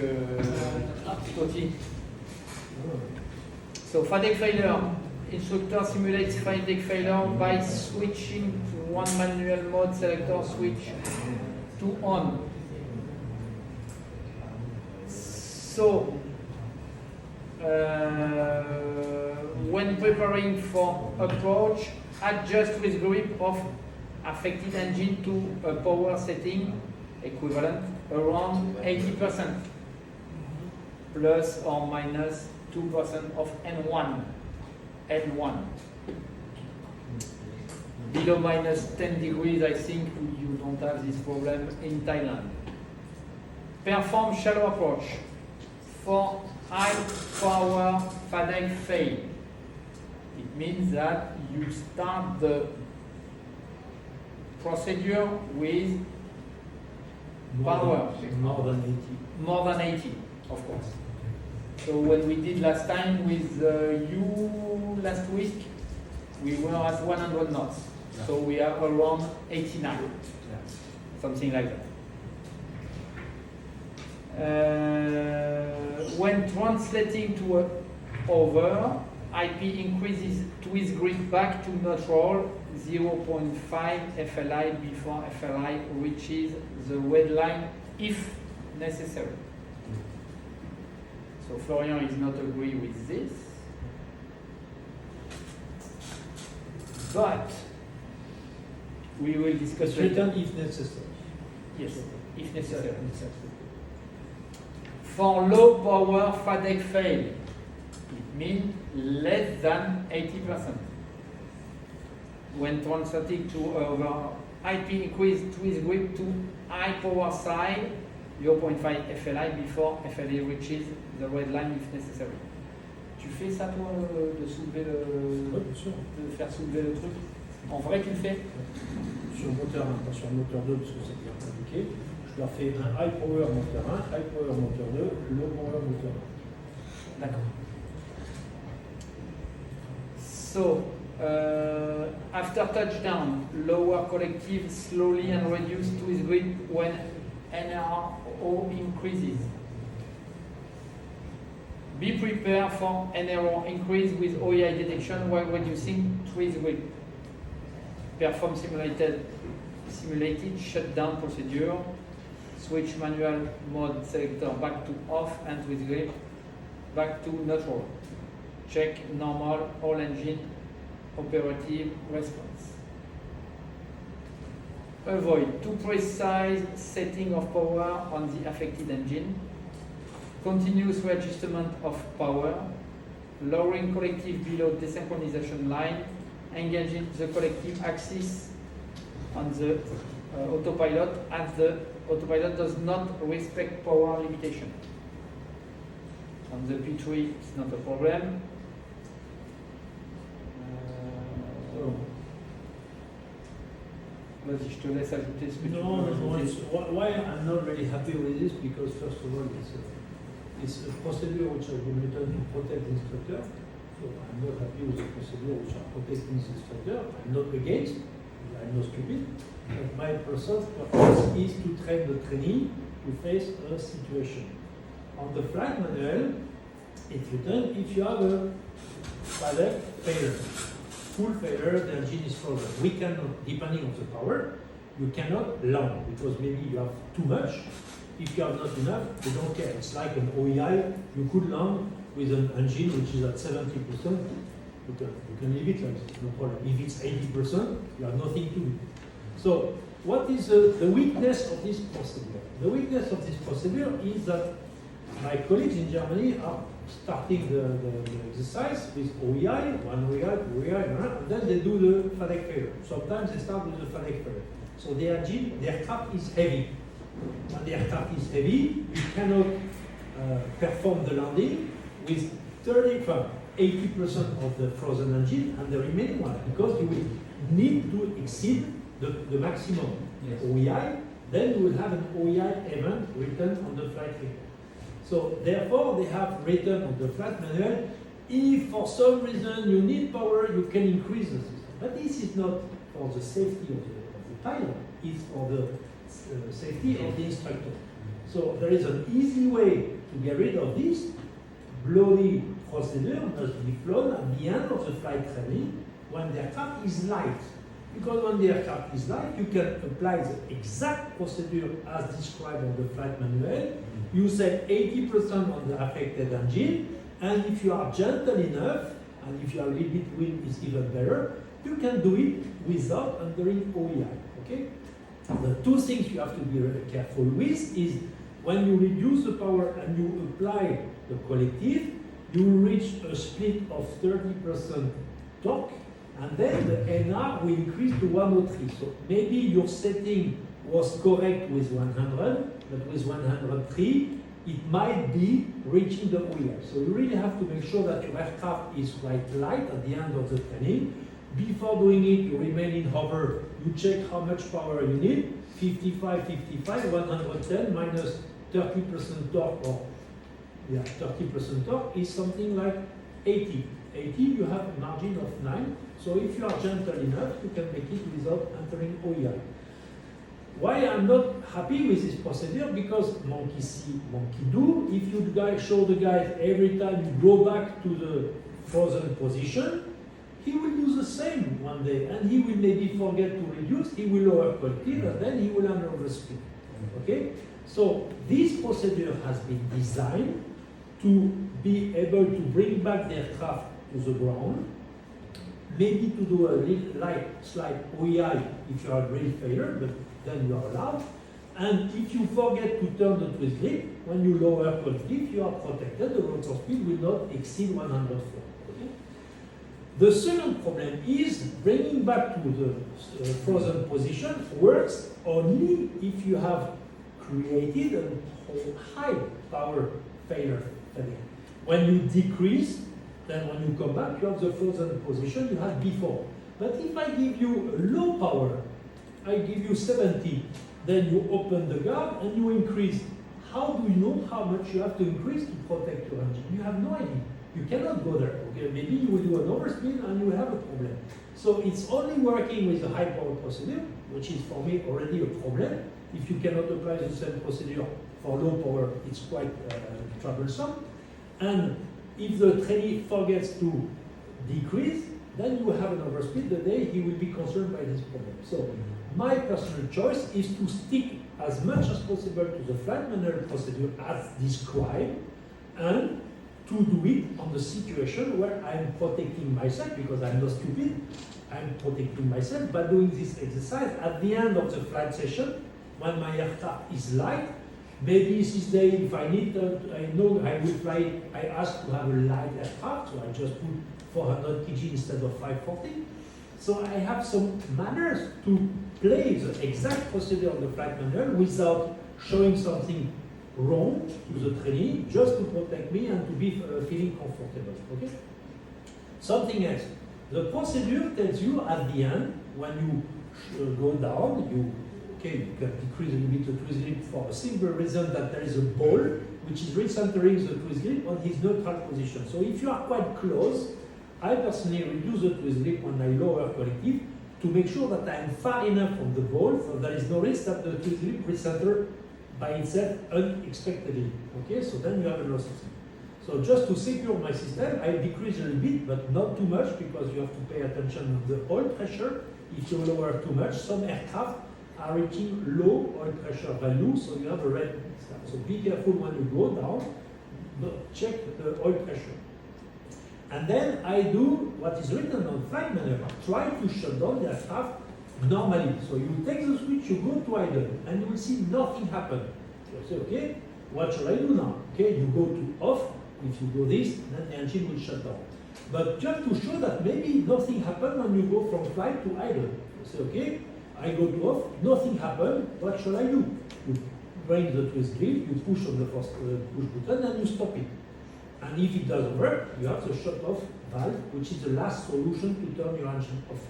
Scotty. So FADEC failure. Instructor simulates FADEC failure by switching to one manual mode selector switch to on. So when preparing for approach, adjust with grip of affected engine to a power setting equivalent around 80%, plus or minus 2% of N1. Below minus 10 degrees, I think you don't have this problem in Thailand. Perform shallow approach. For high power FADEC fail, it means that you start the procedure with power more than 80, of course. So when we did last time with you last week, we were at 100 knots. Yeah. So we are around 89, something like that. When translating to over, IP increases twist grid back to neutral 0.5 FLI before FLI reaches the red line if necessary. So Florian is not agree with this, but we will discuss later if necessary. Yes, if necessary. For low power FADEC fail, it means less than 80%. When translating to over, IP increase twist grip to high power side 0.5 FLI before FLI reaches the red line if necessary. Tu fais ça toi, de soulever le, de faire soulever le truc? En vrai, tu le fais? Sur le moteur 1, pas sur le moteur 2 parce que c'est bien compliqué. Je leur fais un high power moteur 1, high power moteur 2, low power moteur 1. D'accord. So, after touchdown, lower collective slowly and reduce twist grip when NRO increases. Be prepared for NRO increase with OEI detection while reducing twist grip. Perform simulated shutdown procedure. Switch manual mode selector back to off and twist grip back to neutral. Check normal all engine operative response. Avoid too precise setting of power on the affected engine. Continuous readjustment of power. Lowering collective below desynchronization line. Engaging the collective axis on the autopilot as the autopilot does not respect power limitation. On the P3, it's not a problem. Vas-y, je te laisse ajouter ce que tu veux. No, why I'm not really happy with this, because first of all, it's a procedure which has been written to protect the instructor. So I'm not happy with the procedure which are protecting the instructor. I'm not against, I'm not stupid. But my purpose is to train the trainee to face a situation. On the flight manual, it's written if you have a FADEC failure, full failure, the engine is frozen. We cannot, depending on the power, you cannot land because maybe you have too much. If you have not enough, they don't care. It's like an OEI, you could land with an engine which is at 70%, you can leave it like this, no problem. If it's 80%, you have nothing to do. So, what is the weakness of this procedure? The weakness of this procedure is that my colleagues in Germany are starting the exercise with OEI, one OEI, two OEI, and then they do the FADEC failure. Sometimes they start with the FADEC failure. So the engine, the aircraft is heavy. When the aircraft is heavy, you cannot perform the landing with 80% of the frozen engine and the remaining one, because you will need to exceed the maximum OEI, then you will have an OEI event written on the flight rig. So therefore, they have written on the flight manual, if for some reason you need power, you can increase the system. But this is not for the safety of the pilot, it's for the safety of the instructor. So there is an easy way to get rid of this bloody procedure must be flown at the end of the flight training when the aircraft is light. Because when the aircraft is light, you can apply the exact procedure as described on the flight manual. You set 80% on the affected engine, and if you are gentle enough, and if you are a little bit wind, is even better, you can do it without entering OEI. Okay? The two things you have to be very careful with is when you reduce the power and you apply the collective, you reach a split of 30% torque, and then the NR will increase to 103. So maybe your setting was correct with 100, but with 103, it might be reaching the OEI. So you really have to make sure that your aircraft is quite light at the end of the training. Before doing it, you remain in hover, you check how much power you need, 55, 55, 110 minus 30% torque, or 30% torque is something like 80. 80, you have a margin of 9. So if you are gentle enough, you can make it without entering OEI. Why I'm not happy with this procedure? Because monkey see, monkey do. If you guys show the guys every time you go back to the frozen position, he will do the same one day, and he will maybe forget to reduce, he will lower collective, and then he will overspeed. Okay? So this procedure has been designed to be able to bring back the aircraft to the ground, maybe to do a little slight OEI if you are a real failure, but then you are allowed. And if you forget to turn the twist grip, when you lower collective, you are protected, the rotor speed will not exceed 104. Okay? The second problem is bringing back to the frozen position works only if you have created a high power failure. When you decrease, then when you come back, you have the frozen position you had before. But if I give you a low power, I give you 70, then you open the guard and you increase. How do you know how much you have to increase to protect your engine? You have no idea. You cannot go there. Okay, maybe you will do an overspeed and you will have a problem. So it's only working with a high power procedure, which is for me already a problem. If you cannot apply the same procedure for low power, it's quite troublesome. And if the trainee forgets to decrease, then you have an overspeed the day he will be concerned by this problem. So my personal choice is to stick as much as possible to the flight manual procedure as described, and to do it on the situation where I'm protecting myself, because I'm not stupid, I'm protecting myself by doing this exercise at the end of the flight session when my aircraft is light. Maybe this day, if I need, I know I will fly, I ask to have a light aircraft, so I just put 400 kg instead of 540. So I have some manners to play the exact procedure of the flight manual without showing something wrong to the trainee, just to protect me and to be feeling comfortable. Okay? Something else. The procedure tells you at the end, when you go down, you can decrease a little bit the twist grip for a simple reason that there is a ball which is recentering the twist grip on his neutral position. So if you are quite close, I personally reduce the twist grip when I lower collective to make sure that I am far enough from the ball, so there is no risk that the twist grip recenter by itself unexpectedly. Okay, so then you have a loss of speed. So just to secure my system, I decrease a little bit, but not too much, because you have to pay attention to the oil pressure. If you lower too much, some aircraft are reaching low oil pressure value, so you have a red star. So be careful when you go down, but check the oil pressure. And then I do what is written on flight manual. Try to shut down the aircraft normally. So you take the switch, you go to idle, and you will see nothing happen. You say, okay, what shall I do now? Okay, you go to off. If you do this, then the engine will shut down. But just to show that maybe nothing happened when you go from flight to idle. You say, okay, I go to off, nothing happened, what shall I do? You bring the twist grip, you push on the first push button, and you stop it. And if it doesn't work, you have the shut-off valve, which is the last solution to turn your engine off.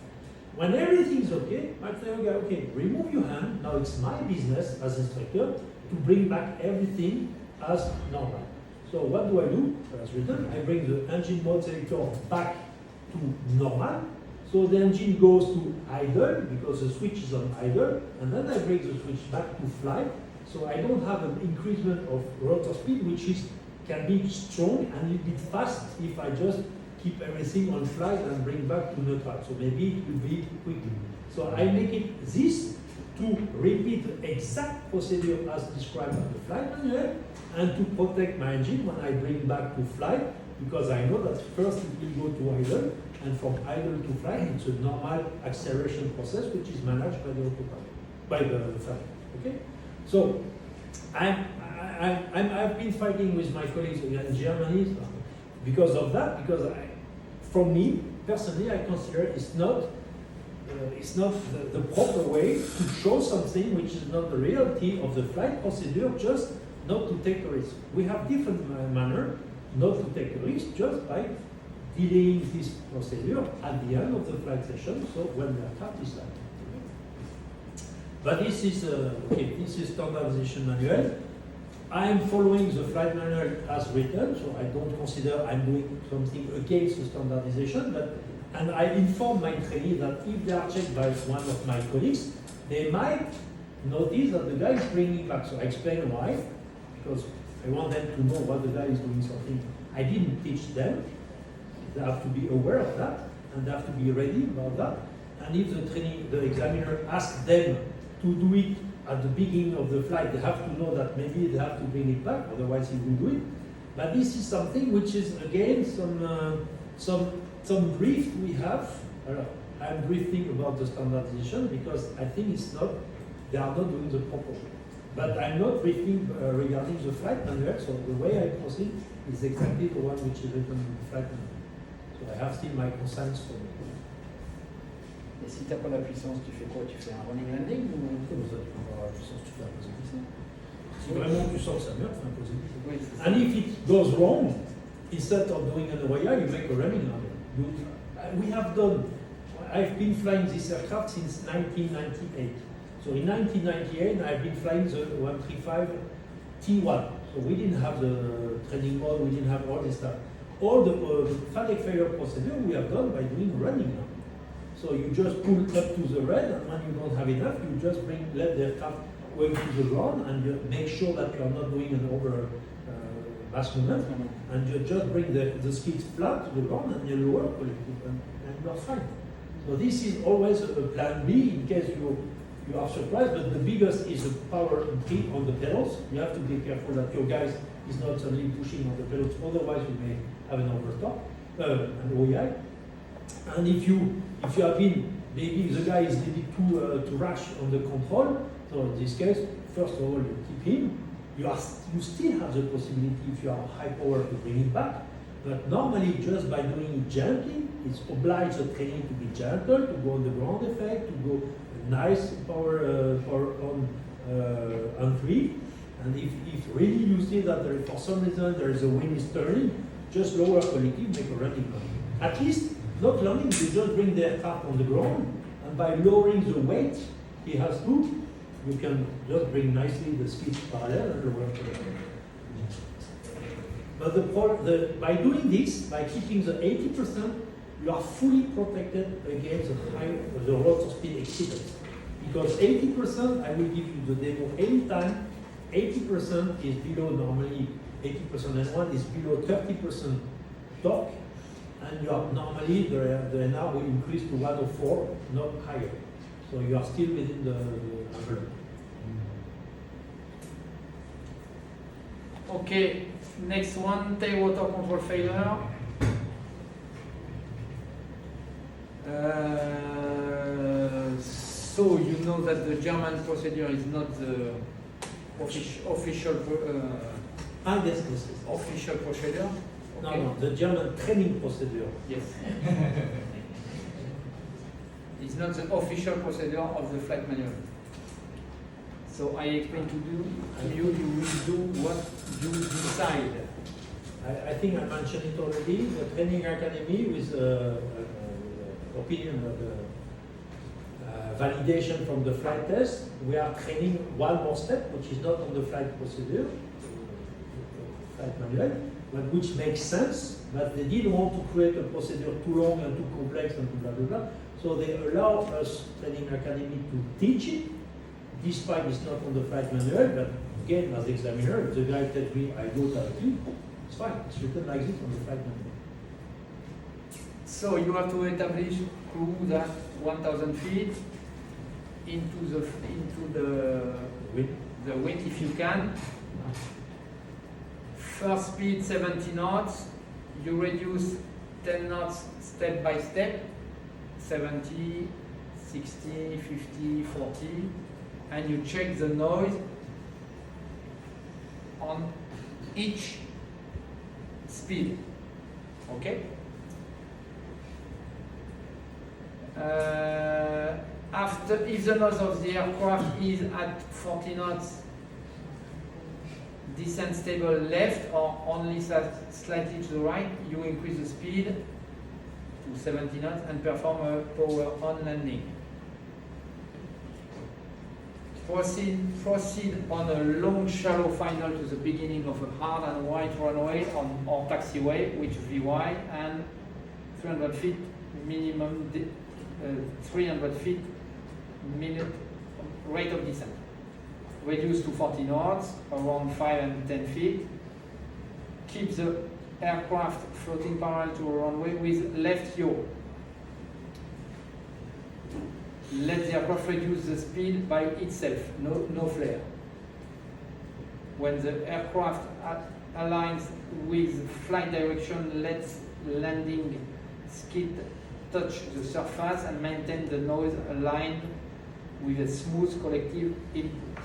When everything is okay, I say, okay, remove your hand. Now it's my business as instructor to bring back everything as normal. So what do I do? As written, I bring the engine mode selector back to normal. So the engine goes to idle because the switch is on idle, and then I bring the switch back to flight. So I don't have an increasement of rotor speed, which can be strong and a little bit fast if I just keep everything on flight and bring back to neutral. So maybe it will be quick. So I make it this to repeat the exact procedure as described on the flight manual and to protect my engine when I bring back to flight, because I know that first it will go to idle, and from idle to flight it's a normal acceleration process which is managed by the autopilot, by the flight. Okay? So I've been fighting with my colleagues in Germany because of that, because from me personally I consider it's not the proper way to show something which is not the reality of the flight procedure, just not to take a risk. We have different manner not to take a risk just by delaying this procedure at the end of the flight session, so when the aircraft is landing. But this is this is standardization manual. I am following the flight manual as written, so I don't consider I'm doing something against the standardization, and I inform my trainee that if they are checked by one of my colleagues, they might notice that the guy is bringing back. So I explain why, because I want them to know what the guy is doing something I didn't teach them. They have to be aware of that, and they have to be ready about that. And if the examiner asks them to do it at the beginning of the flight, they have to know that maybe they have to bring it back, otherwise he will do it. But this is something which is again some drift we have. I'm drifting about the standardization because I think they are not doing the proper way. But I'm not drifting regarding the flight manual, so the way I proceed is exactly the one which is written in the flight manual. So I have still my conscience for it. Et si tu n'as pas la puissance, tu fais quoi? Tu fais un running landing ou... Comme ça, tu peux avoir la puissance, tu fais un posé glissé. Si vraiment tu sens que ça meurt, tu fais un posé glissé. Oui, And if it goes wrong, instead of doing an OIA, you make a running landing. We have done, I've been flying this aircraft since 1998. So in 1998, I've been flying the 135 T1. So we didn't have the training mode, we didn't have all this stuff. All the phatic failure procedure we have done by doing running landing. So you just pull up to the red, and when you don't have enough, you just let the aircraft going to the ground, and you make sure that you are not doing an over mass movement, and you just bring the skids flat to the ground, and you lower collective, and you are fine. So this is always a plan B in case you are surprised, but the biggest is the power entry on the pedals. You have to be careful that your guys is not suddenly pushing on the pedals, otherwise you may have an overstop, an OEI. And if you have been, maybe the guy is a little bit too rash on the control, so in this case, first of all, you keep him. You still have the possibility, if you are high power, to bring it back. But normally, just by doing it gently, it's obliged the training to be gentle, to go on the ground effect, to go nice power on three. And if really you see that for some reason there is a wind is turning, just lower collective, make a running landing. At least, not landing, you just bring the aircraft on the ground, and by lowering the weight he has to, you can just bring nicely the speed parallel and lower collective. But by doing this, by keeping the 80%, you are fully protected against the rotor speed exceedance. Because 80%, I will give you the demo anytime, 80% is below normally 80% and one is below 30% torque, and you are normally the NR will increase to 104, not higher. So you are still within the envelope. Okay, next one, tailwater control failure. So you know that the German procedure is not the official official procedure. Okay. No, the German training procedure. Yes. It's not the official procedure of the flight manual. So I explain to you, you will do what you decide. I think I mentioned it already. The training academy with opinion of the validation from the flight test. We are training one more step, which is not on the flight procedure, flight manual, but which makes sense. But they didn't want to create a procedure too long and too complex and blah blah blah. So they allow us training academy to teach it, despite it's not on the flight manual, but again, as examiner, if the guy tells me I go directly, it's fine. It's written like this on the flight manual. So you have to establish crew that 1,000 feet into the wind if you can. First speed 70 knots. You reduce 10 knots step by step. 70, 60, 50, 40, and you check the noise on each speed. Okay? After, if the nose of the aircraft is at 40 knots, descent stable left or only slightly to the right, you increase the speed to 70 knots and perform a power on landing. Proceed on a long shallow final to the beginning of a hard and wide runway or taxiway, which VY, and 300 feet minimum 300 feet minute rate of descent. Reduce to 40 knots, around 5 and 10 feet. Keep the aircraft floating parallel to a runway with left yaw. Let the aircraft reduce the speed by itself, no flare. When the aircraft aligns with flight direction, let landing skid touch the surface and maintain the nose aligned with a smooth collective input.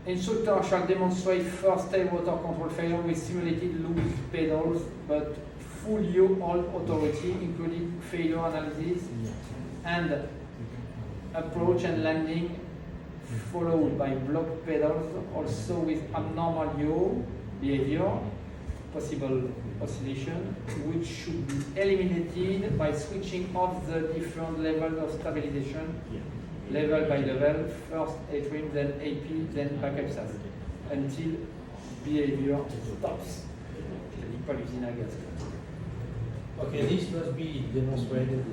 Instructor shall demonstrate first tail rotor control failure with simulated loose pedals, but full yaw all authority, including failure analysis and approach and landing, followed by block pedals, also with abnormal yaw behavior, possible oscillation, which should be eliminated by switching off the different levels of stabilization, level by level, first atrium, then AP, then backup SAS, until behavior stops. Okay, this must be demonstrated.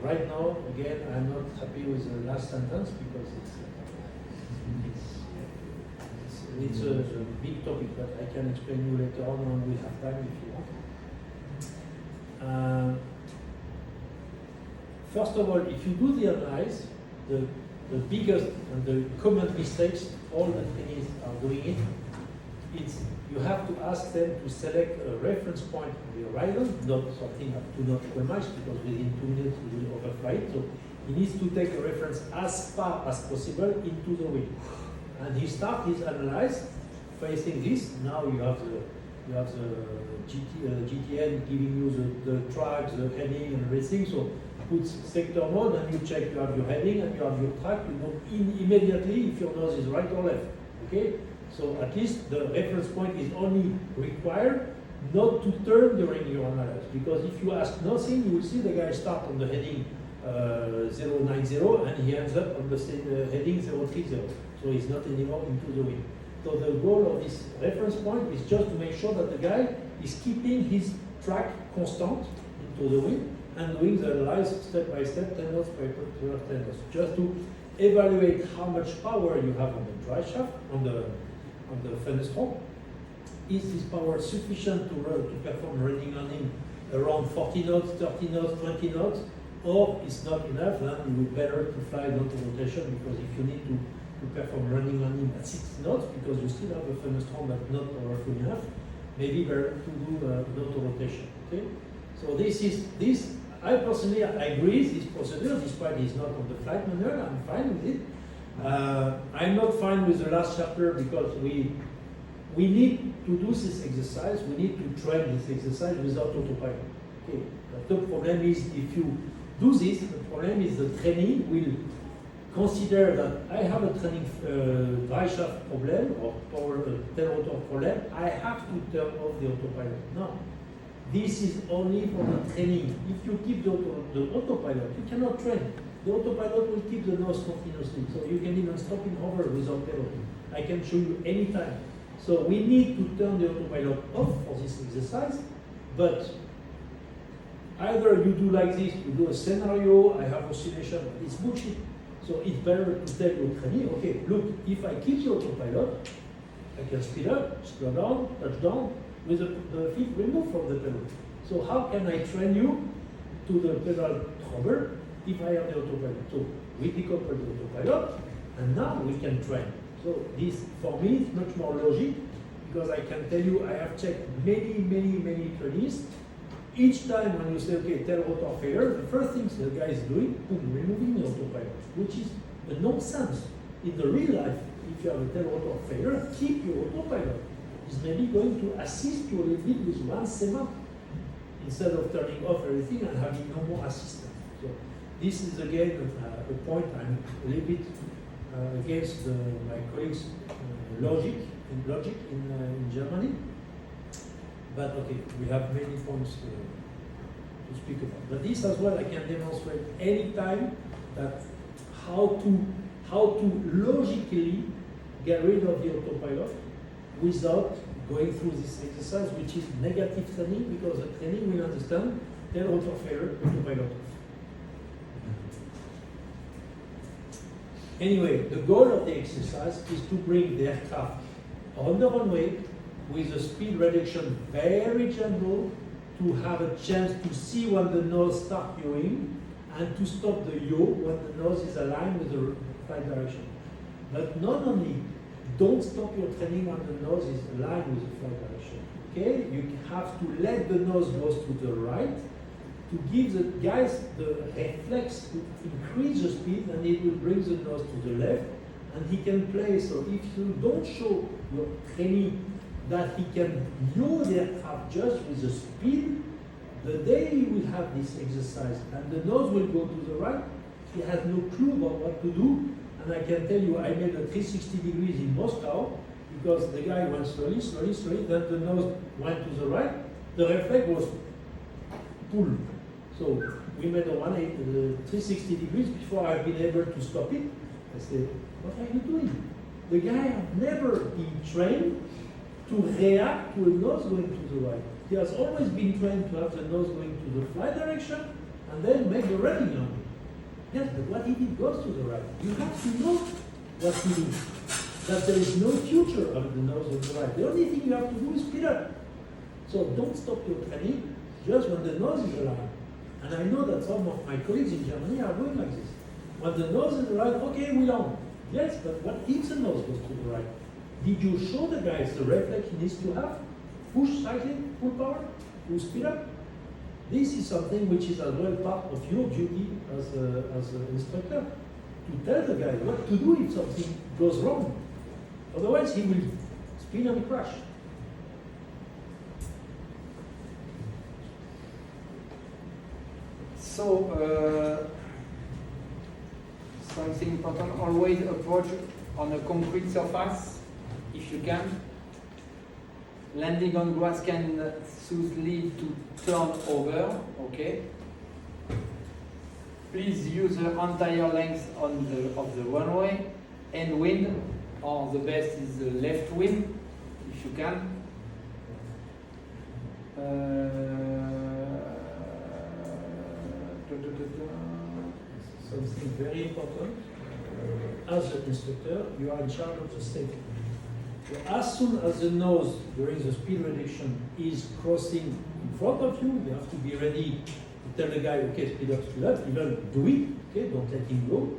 Right now, again, I'm not happy with the last sentence because it's a big topic, but I can explain you later on when we have time if you want. First of all, if you do the analysis, the biggest and the common mistakes all the trainees are doing it's you have to ask them to select a reference point on the horizon, not something up to not much because within 2 minutes you will overfly it. So he needs to take a reference as far as possible into the wind. And he starts his analysis facing this. Now you have the GTN giving you the track, the heading and everything. So put sector mode and you check you have your heading and you have your track. You know immediately if your nose is right or left. Okay? So at least the reference point is only required not to turn during your analysis. Because if you ask nothing, you will see the guy start on the heading 090 and he ends up on the heading 030. So he's not anymore into the wind. So the goal of this reference point is just to make sure that the guy is keeping his track constant into the wind and doing the analysis step by step, 10 knots by 10 knots, just to evaluate how much power you have on the dry shaft, on the fenestron. Is this power sufficient to perform running landing around 40 knots, 30 knots, 20 knots, or it's not enough? Then it would be better to fly not rotation, because if you need to perform running landing at 60 knots because you still have a fenestron but not powerful enough, maybe better to do auto rotation. Okay, so this. I personally agree with this procedure, despite it's not on the flight manual. I'm fine with it. I'm not fine with the last chapter because we need to do this exercise. We need to train this exercise without autopilot. Okay. But the problem is if you do this, the problem is the training will consider that I have a training dry shaft problem or power tail rotor problem. I have to turn off the autopilot. No. This is only for the training. If you keep the autopilot, you cannot train. The autopilot will keep the nose continuously, so you can even stop in hover without piloting. I can show you anytime. So we need to turn the autopilot off for this exercise, but Either you do like this, you do a scenario, I have oscillation, but it's bullshit. So it's better to tell your trainee, okay, look, if I keep the autopilot, I can speed up, slow down, touch down, with the feet removed from the pedal. So how can I train you to the pedal trouble if I have the autopilot? So we decouple the autopilot, and now we can train. So this, for me, is much more logic, because I can tell you, I have checked many trainees. Each time when you say, okay, tail rotor failure, the first thing the guy is doing, boom, removing the autopilot, which is a nonsense. In the real life, if you have a tail rotor failure, keep your autopilot. It's maybe going to assist you a little bit with one segment instead of turning off everything and having no more assistance. So this is again a point I'm a little bit against my colleagues' logic in Germany. But okay, we have many points to speak about. But this as well I can demonstrate anytime that how to logically get rid of the autopilot without going through this exercise, which is negative training, because the training will understand tail rotor failure, autopilot off. Anyway, the goal of the exercise is to bring the aircraft on the runway with a speed reduction very gentle, to have a chance to see when the nose starts yawing and to stop the yaw when the nose is aligned with the flight direction. But not only don't stop your training when the nose is aligned with the flight direction. Okay, you have to let the nose go to the right to give the guys the reflex to increase the speed, and it will bring the nose to the left, and he can play. So if you don't show your trainee that he can yaw the aircraft just with the speed, the day he will have this exercise and the nose will go to the right, he has no clue about what to do. And I can tell you, I made a 360 degrees in Moscow because the guy went slowly, then the nose went to the right, the reflex was pull. So we made a 360 degrees before I've been able to stop it. I said, what are you doing? The guy had never been trained to react to a nose going to the right. He has always been trained to have the nose going to the flight direction and then make the running on it. Yes, but what if it goes to the right? You have to know what to do. That there is no future of the nose on the right. The only thing you have to do is speed up. So don't stop your training just when the nose is aligned. And I know that some of my colleagues in Germany are doing like this. When the nose is aligned, okay, we on. Yes, but what if the nose goes to the right? Did you show the guys the reflex he needs to have? Push slightly, full power, to speed up? This is something which is as well part of your duty as an instructor, to tell the guy what to do if something goes wrong. Otherwise, he will spin and crash. So, something important, always approach on a concrete surface, if you can. Landing on grass can thus lead to turn over, okay? Please use the entire length of the runway, and wind, or the best is the left wind, if you can. Something very important. As an instructor, you are in charge of the safety. So as soon as the nose during the speed reduction is crossing in front of you, you have to be ready to tell the guy, okay, speed up, even do it, okay, don't let him go.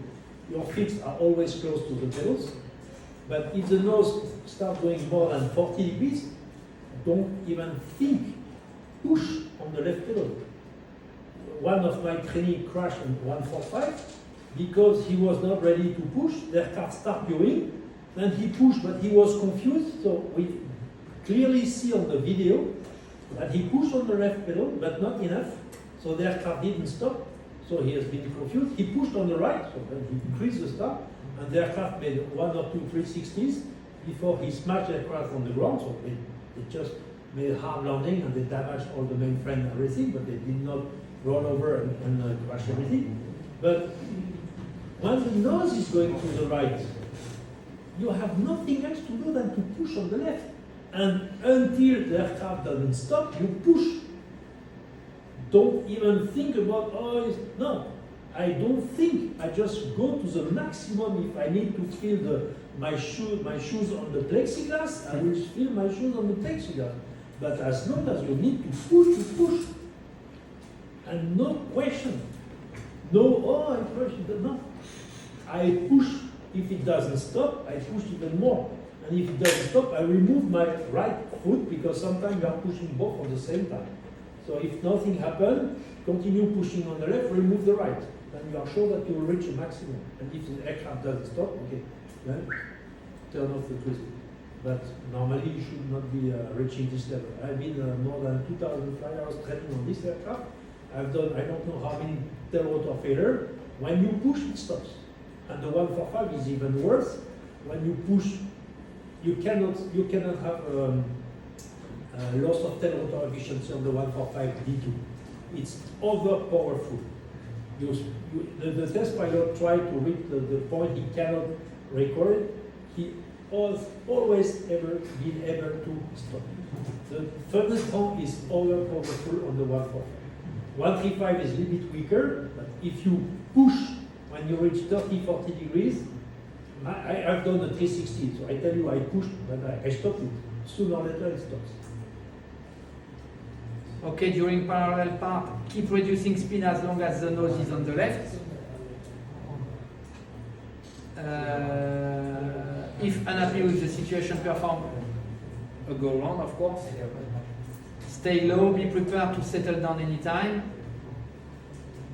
Your feet are always close to the pedals. But if the nose starts going more than 40 degrees, don't even think, push on the left pedal. One of my trainees crashed in 145 because he was not ready to push. The car started going. Then he pushed, but he was confused. So we clearly see on the video that he pushed on the left pedal, but not enough. So the car didn't stop. So he has been confused. He pushed on the right, so then he increased the start, and the aircraft made 1 or 2 360s before he smashed the aircraft on the ground. So they just made a hard landing and they damaged all the mainframe and everything, but they did not roll over and crash everything. But when the nose is going to the right, you have nothing else to do than to push on the left. And until the aircraft doesn't stop, you push. don't even think about, no. I don't think, I just go to the maximum. If I need to feel my shoes on the plexiglass, I will feel my shoes on the plexiglass. But as long as you need to push, you push. And no question. No, I push, no. I push. If it doesn't stop, I push even more. And if it doesn't stop, I remove my right foot because sometimes you are pushing both at the same time. So if nothing happens, continue pushing on the left, remove the right. Then you are sure that you will reach the maximum. And if the aircraft doesn't stop, okay, then turn off the twist. But normally you should not be reaching this level. I've been more than 2,000 flight hours training on this aircraft. I've done, I don't know how many tail rotor failure. When you push, it stops. And the 145 is even worse. When you push, you cannot have loss of tail rotor efficiency on the 145 D2. It's over powerful. The test pilot tried to reach the point he cannot record. He always ever been able to stop. The furnace pump is over powerful on the 145. 135 is a little bit weaker, but if you push when you reach 30-40 degrees, I've done the 360, so I tell you I pushed, but I stopped it. Sooner or later it stops. Okay, during parallel part, keep reducing speed as long as the nose is on the left. If unhappy with the situation, perform a go round, of course. Stay low, be prepared to settle down anytime.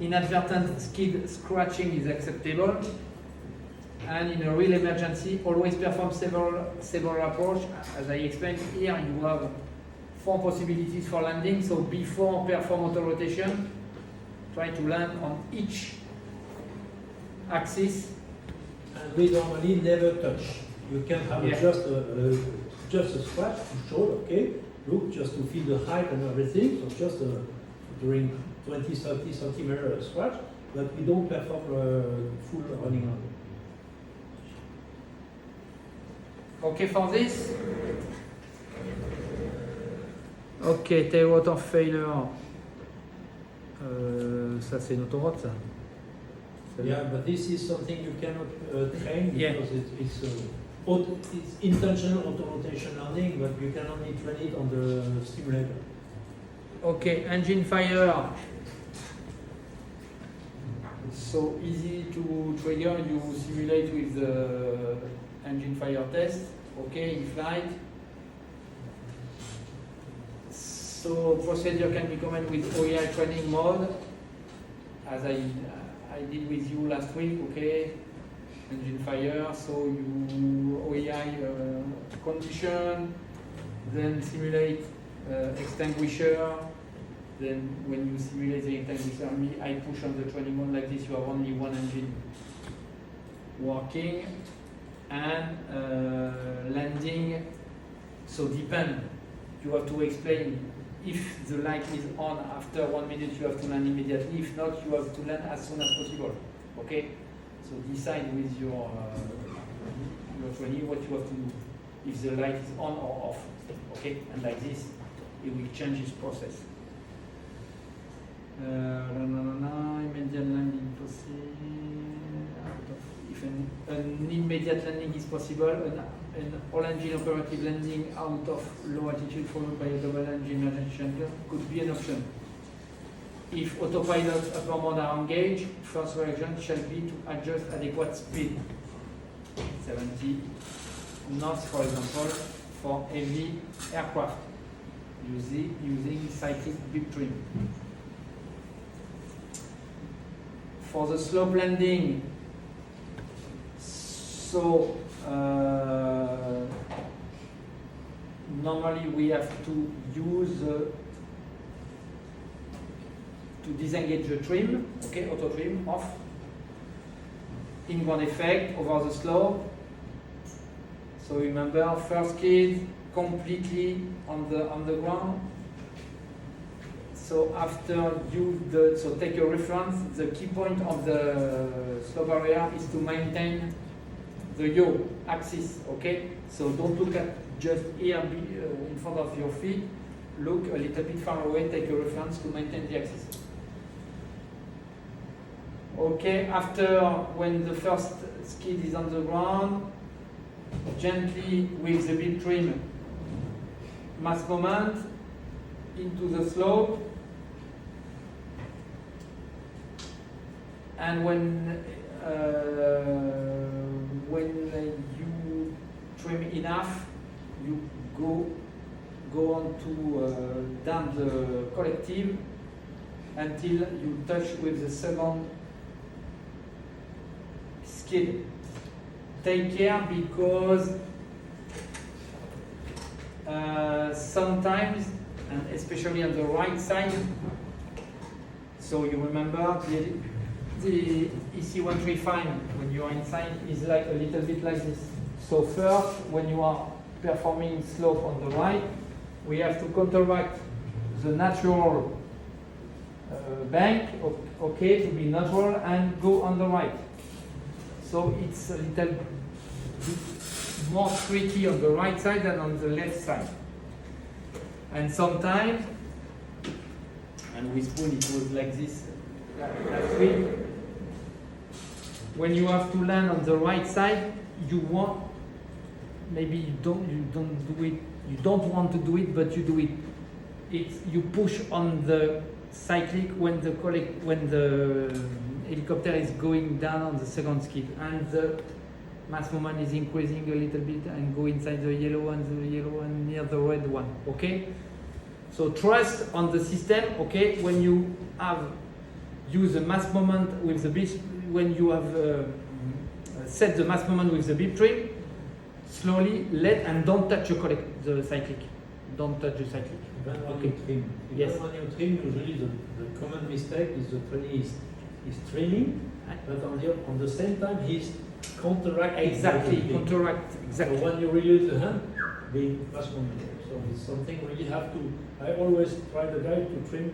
Inadvertent skid scratching is acceptable. And in a real emergency, always perform several approaches. As I explained here, you have 4 possibilities for landing. So before perform auto rotation, try to land on each axis. And we normally never touch. You can have just a scratch to show, okay, look, just to feel the height and everything. So just during 20-30 centimeter scratch, but we don't perform full running on. Okay for this? Ok, tail rotor failure. Ça c'est une autoroute ça. Yeah, but this is something you cannot train because it's intentional auto-rotation learning, but you can only train it on the simulator. Okay, engine fire. So easy to trigger, you simulate with the engine fire test, okay, in flight. So procedure can be common with OEI training mode, as I did with you last week, okay? Engine fire, so you OEI condition, then simulate extinguisher, then when you simulate the extinguisher, I push on the training mode like this, you have only one engine working, and landing, so depend, you have to explain. If the light is on after 1 minute, you have to land immediately. If not, you have to land as soon as possible. Okay? So decide with your training what you have to do. If the light is on or off. Okay? And like this, it will change its process. Immediate landing if an immediate landing is possible, an all-engine operative landing out of low altitude followed by a double engine emergency shutdown could be an option. If autopilot upper mode are engaged, first reaction shall be to adjust adequate speed. 70 knots, for example, for heavy aircraft, using cyclic beep trim. For the slope landing, so normally we have to use to disengage the trim, okay, auto trim off, in-ground effect over the slope. So remember, first skid completely on the ground. So after so take a reference, the key point of the slope area is to maintain the yaw axis, okay? So don't look at just here in front of your feet. look a little bit far away, take a reference to maintain the axis. Okay, after when the first skid is on the ground, gently with the bib trim, mass moment into the slope, and when you trim enough, you go on to down the collective until you touch with the second skid. Take care because sometimes, and especially on the right side, so you remember the EC135 when you are inside is like a little bit like this. So first, when you are performing slope on the right, we have to counteract the natural bank, okay, to be natural and go on the right. So it's a little bit more tricky on the right side than on the left side. And sometimes, and with spoon it was like this last week, when you have to land on the right side, you want, maybe you don't do it, you don't want to do it, but you do it. You push on the cyclic when the helicopter is going down on the second skid, and the mass moment is increasing a little bit and go inside the yellow and near the red one. Okay, so trust on the system. Okay, when you have use the mass moment with the bib, when you have set the mass moment with the bib trim, slowly let and don't touch the cyclic. Don't touch the cyclic. Even when you trim. Yes. When you trim, usually the common mistake is the trainee is trimming, but on the same time he's counteracting. Exactly, counteract. Exactly. So when you release the hand, being mass moment. So it's something really have to. I always try the guy to trim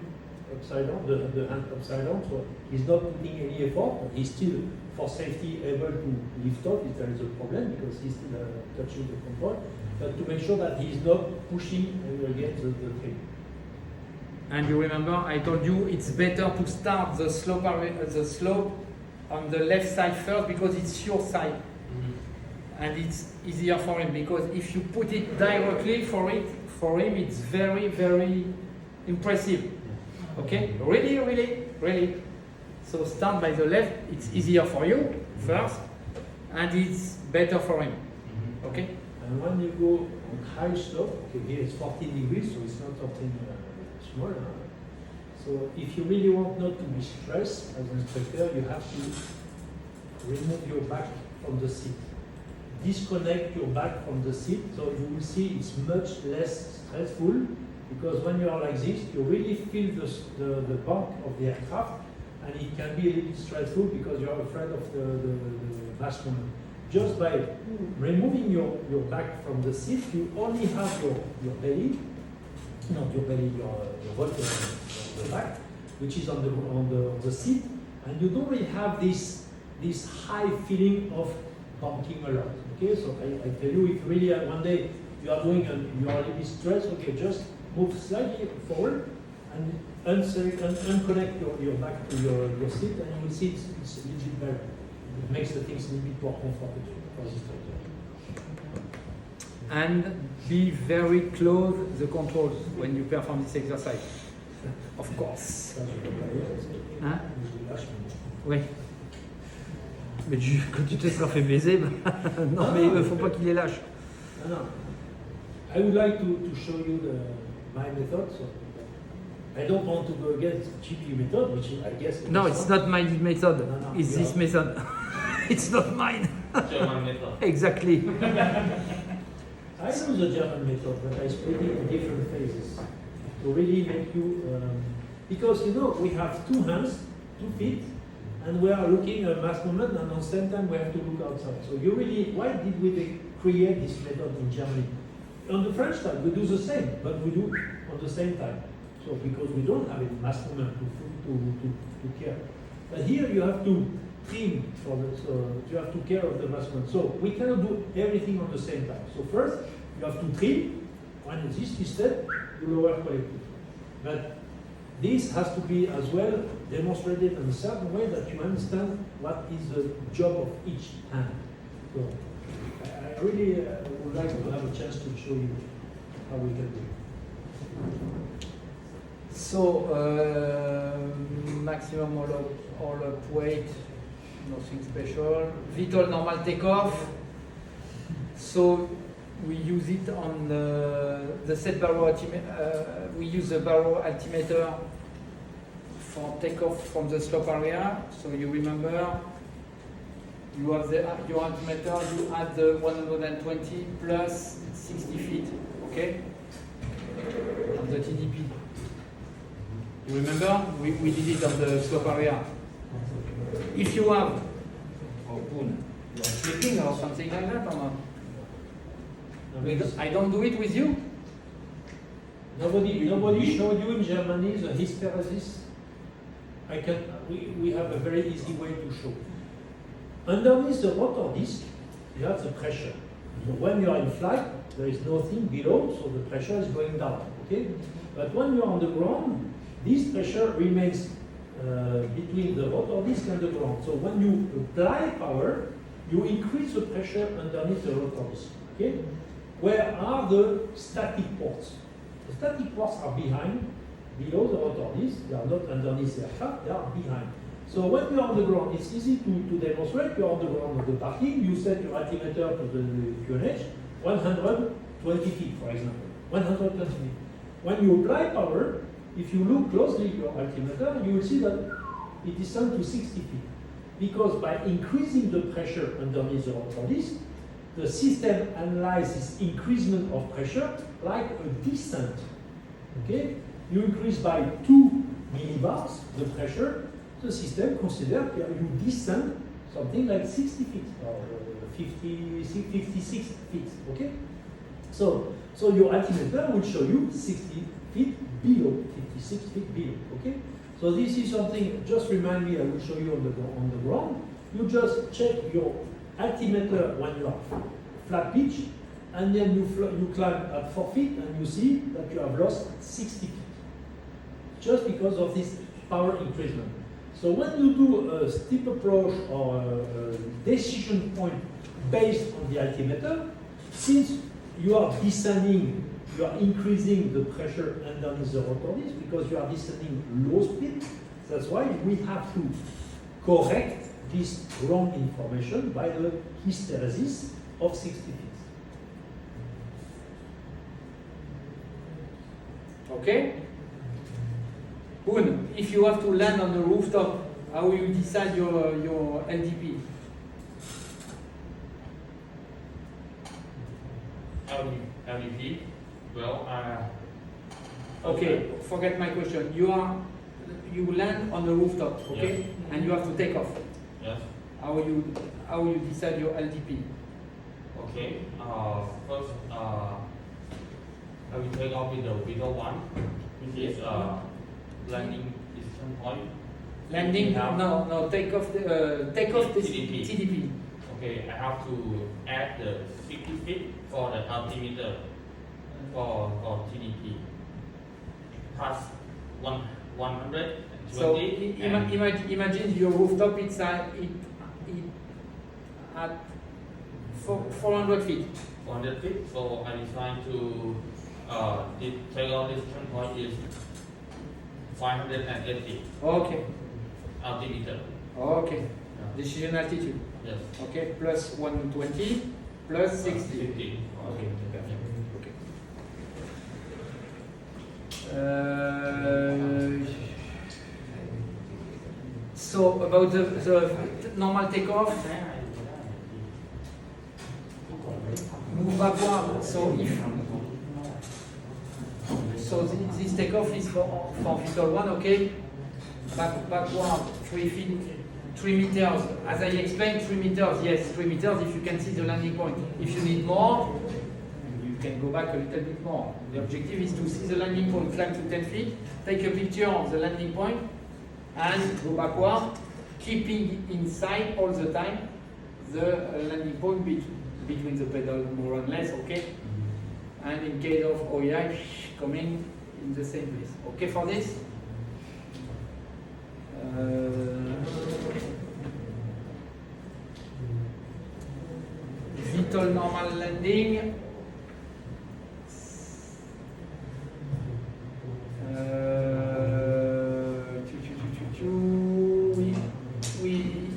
upside down, the hand upside down, so he's not putting any effort, but he's still, for safety, able to lift off if there is a problem, because he's still touching the control, but to make sure that he's not pushing against the trim. And you remember, I told you it's better to start the slope on the left side first because it's your side. Mm-hmm. And it's easier for him, because if you put it directly for him, it's very, very impressive. Okay, really. So start by the left, it's easier for you first, and it's better for him. Okay? And when you go on high slope, okay, here it's 14 degrees, so it's not something small. So if you really want not to be stressed as an instructor, you have to remove your back from the seat. Disconnect your back from the seat, so you will see it's much less stressful. Because when you are like this, you really feel the bulk of the aircraft, and it can be a little bit stressful because you are afraid of the mass moment. Just by removing your back from the seat, you only have your belly, not your belly, your bottom of the back, which is on the seat, and you don't really have this high feeling of bumping a lot. Okay, so I tell you, if really one day you are doing and you are a little bit stressed, okay, just move slightly forward and unconnect your back to your seat, and you will see it's a little bit better. It makes the things a little bit more comfortable for the instructor. And be very close the controls when you perform this exercise. Of course. Hein? Oui. Mais quand tu te seras fait baiser, non, mais il ne faut pas qu'il les lâche. No. I would like to show you my method. So I don't want to go against GP method, which I guess. No, it's not my method. No, It's this method. It's not mine. German method. Exactly. I know the German method, but I split it in different phases to really make you. Because we have 2 hands, 2 feet, and we are looking at mass moment, and at the same time we have to look outside. So why did we create this method in Germany? On the French side, we do the same, but we do on the same time. So because we don't have a mass moment to care. But here you have to trim so you have to care of the mass moment. So we cannot do everything on the same time. So first you have to trim When this system, you lower collective. But this has to be as well demonstrated in a certain way that you understand what is the job of each hand. So I really would like to have a chance to show you how we can do it. So maximum all up weight, nothing special. Vital normal takeoff. So we use it on the set barrow altimeter. We use the barrow altimeter for takeoff from the slope area. So you remember, you have your altimeter. You add the 120 plus 60 feet. Okay. On the TDP. You remember? We did it on the slope area. If you have, you are sleeping or something like that or not? I don't do it with you. Nobody showed you in Germany the hysteresis. We have a very easy way to show. Underneath the rotor disc, you have the pressure. So when you are in flight, there is nothing below, so the pressure is going down. Okay? But when you are on the ground, this pressure remains between the rotor disc and the ground. So when you apply power, you increase the pressure underneath the rotor disc. Okay? Where are the static ports? The static ports are below the rotor disc. They are not underneath the aircraft, they are behind. So when you are on the ground, it's easy to demonstrate. You are on the ground of the parking, you set your altimeter to the QNH, 120 feet, for example. 120 feet. When you apply power, if you look closely at your altimeter, you will see that it is sent to 60 feet. Because by increasing the pressure underneath the rotor disc, the system analyzes increasement of pressure like a descent. Okay? You increase by 2 millibars the pressure, the system considers you descend something like 60 feet or 56 feet. Okay? So your altimeter will show you 60 feet below, 56 feet below. Okay? So this is something, just remind me, I will show you on the ground. You just check your altimeter when you are flat pitch, and then you climb at 4 feet and you see that you have lost 60 feet. Just because of this power increasement. So when you do a steep approach or a decision point based on the altimeter, since you are descending, you are increasing the pressure underneath the rotor disc because you are descending low speed. That's why we have to correct this wrong information by the hysteresis of 60 feet. Okay? Boone, if you have to land on the rooftop, how will you decide your LDP? LDP? Well, okay, forget my question. You land on the rooftop, okay? Yes. And you have to take off. Yes. How will you decide your LDP? Okay. First, I will take off with the middle one, which is landing distance point. Landing? No. Take off this TDP. TDP. Okay, I have to add the 60 feet for the altimeter for TDP plus 120. So imagine your rooftop. It's at 400 feet. 400 feet. So I decide to the takeoff distance point is 580 Okay. altimeter. Okay. Yeah. Decision altitude. Yes. Okay. Plus 120 plus 60. 50. Okay. Okay. So about the normal takeoff, move backward. So this takeoff is for Vital 1, okay? Backward 3 feet, 3 meters. As I explained, 3 meters. Yes, 3 meters if you can see the landing point. If you need more, you can go back a little bit more. The objective is to see the landing point, climb to 10 feet, take a picture of the landing point, and go backward, keeping inside all the time the landing point between the pedal more or less, okay? and in case of OEI, coming in the same place. Okay for this? VTOL normal landing.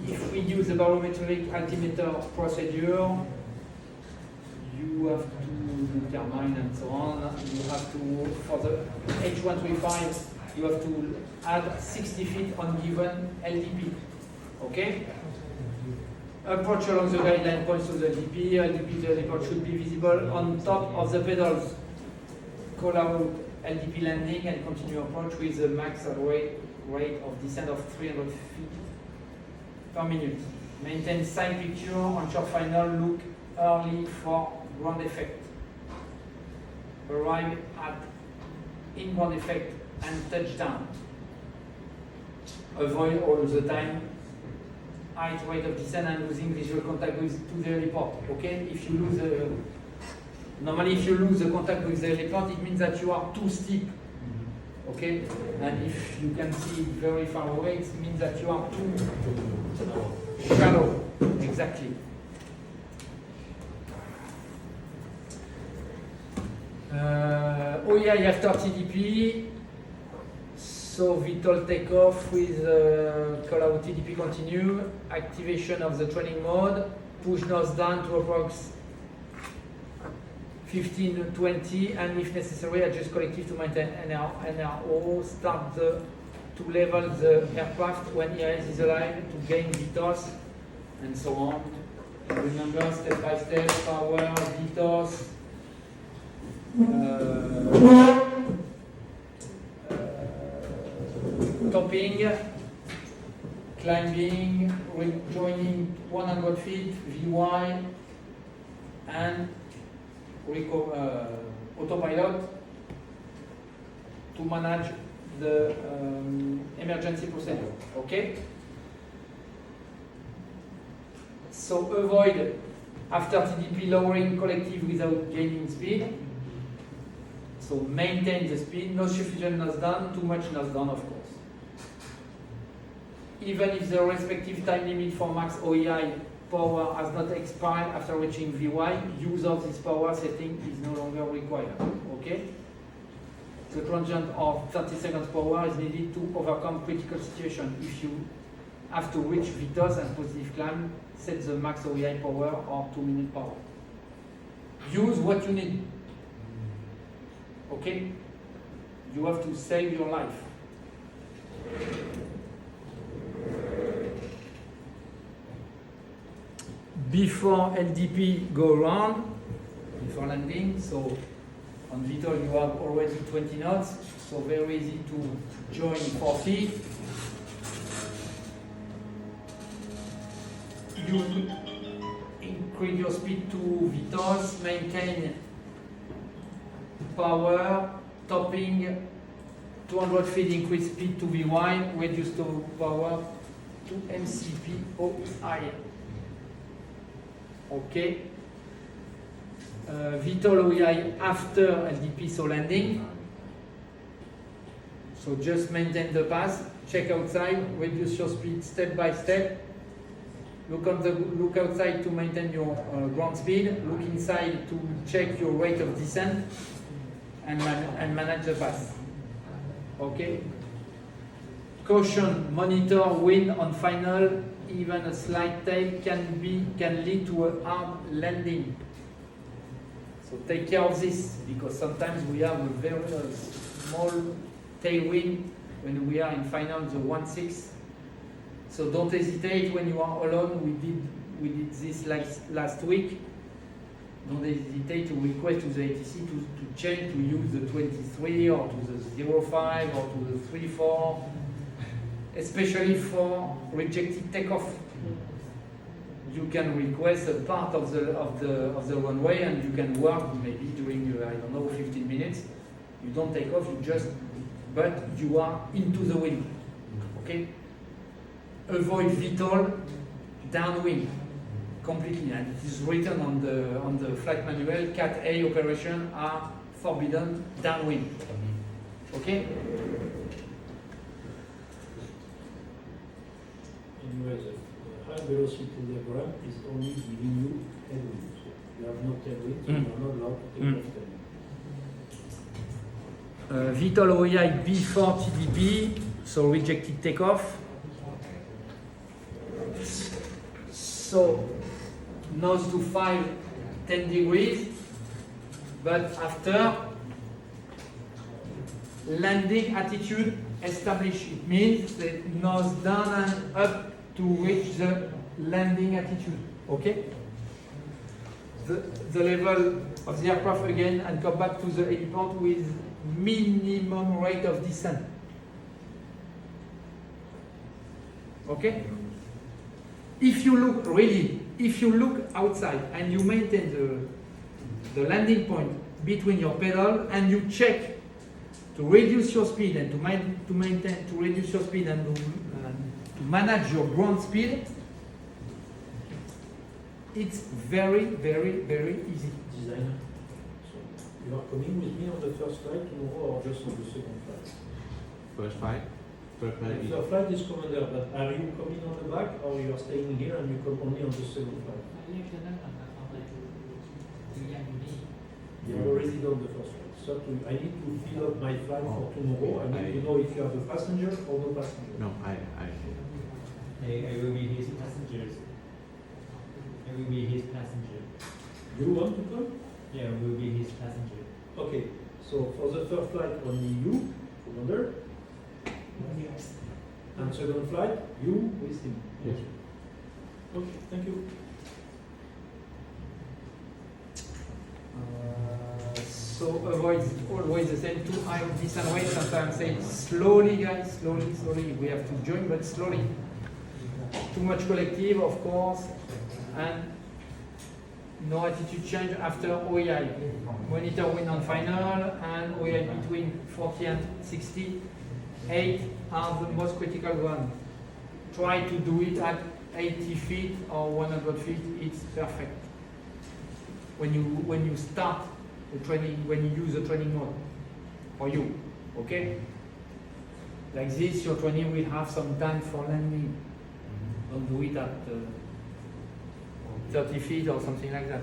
If we use the barometric altimeter procedure, you have to determine and so on. You have to, for the H135, you have to add 60 feet on given LDP. Okay? Approach along the guideline points to the LDP. LDP to the depot should be visible on top of the pedals. Call out LDP landing and continue approach with a max rate of descent of 300 feet per minute. Maintain side picture on short final. Look early for ground effect. Arrive at in ground effect and touchdown. Avoid all the time height rate of descent and losing visual contact with to the heliport. Okay, if you lose normally if you lose the contact with the heliport, it means that you are too steep. Okay, and if you can see very far away, it means that you are too shallow. Exactly. OEI after TDP. So VTOL takeoff with call out TDP continue, activation of the training mode, push nose down to approx 15-20, and if necessary adjust collective to maintain NRO, start to level the aircraft when EIS is alive to gain VTOLs, and so on. Remember, step by step, power, VTOLs, topping, climbing, rejoining 100 feet, VY, and autopilot to manage the emergency procedure. Okay? So avoid after TDP lowering collective without gaining speed. So maintain the speed, no sufficient nose down, too much nose down of course. Even if the respective time limit for max OEI power has not expired after reaching VY, use of this power setting is no longer required. Okay? The transient of 30 seconds power is needed to overcome critical situation. If you have to reach VTOS and positive climb, set the max OEI power or 2-minute power. Use what you need. Okay? You have to save your life. Before LDP go around, before landing, so on VTOL you have already 20 knots, so very easy to join 40. You increase your speed to VTOLs, maintain power, topping, 200 feet increase speed to VY, reduce to power to MCP OEI. Okay. VTOL OEI after LDP, so landing. So just maintain the path, check outside, reduce your speed step by step. Look outside to maintain your ground speed. Look inside to check your rate of descent and manage the path. Okay. Caution: monitor wind on final. Even a slight tail can lead to a hard landing. So take care of this, because sometimes we have a very small tailwind when we are in final the 1/6. So don't hesitate when you are alone. We did this last week. Don't hesitate to request to the ATC to change, to use the 23 or to the 05 or to the 34. Especially for rejected takeoff. You can request a part of the runway and you can work maybe during, 15 minutes. You don't take off, but you are into the wind. Okay? Avoid VTOL downwind. completely, and it is written on the flight manual. Cat A operations are forbidden downwind. Okay. Anyway, the high velocity diagram is only giving you tailwind. So you have no tailwind, so you are not allowed to take off tailwind. VTOL OEI before TDP, so rejected takeoff. So nose to 5, 10 degrees, but after landing attitude established, it means the nose down and up to reach the landing attitude. Okay? The level of the aircraft again and come back to the heliport with minimum rate of descent. Okay? If you look outside and you maintain the landing point between your pedal and you check to reduce your speed and to reduce your speed and to manage your ground speed, it's very, very, very easy. Designer. So you are coming with me on the first flight tomorrow or just on the second flight? First flight. First flight. The first flight is commander, but are you coming on the back or you are staying here and you come only on the second flight? You have already done the first flight. So I need to fill up my flight for tomorrow. I need to know if you have a passenger or no passenger. No, I will be his passengers. I will be his passenger. You want to come? Yeah, I will be his passenger. Okay. So for the first flight, only you, commander. And second flight, you with him. Yes. Okay, thank you. So avoid always the same too high descent rate. Sometimes say slowly, guys, slowly. We have to join, but slowly. Too much collective, of course, and no attitude change after OEI. Monitor wind on final and OEI between 40 and 60. 8 are the most critical one. Try to do it at 80 feet or 100 feet. It's perfect. When you start the training, when you use the training mode for you, okay? Like this, your training will have some time for landing. Don't do it at 30 feet or something like that.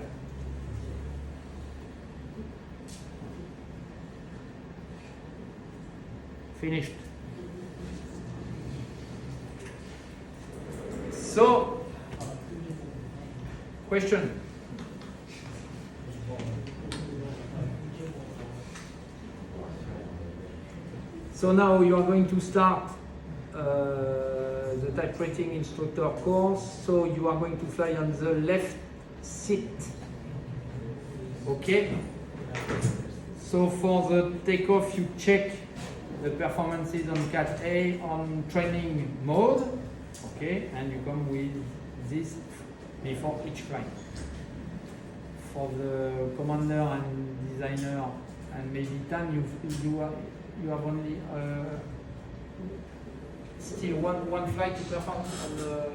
Finished. So, question. So now you are going to start the type rating instructor course. So you are going to fly on the left seat. Okay? So for the takeoff, you check the performances on Cat A on training mode. Okay? And you come with this before each flight. For the commander and designer and maybe Tan, you have only still one flight to perform on the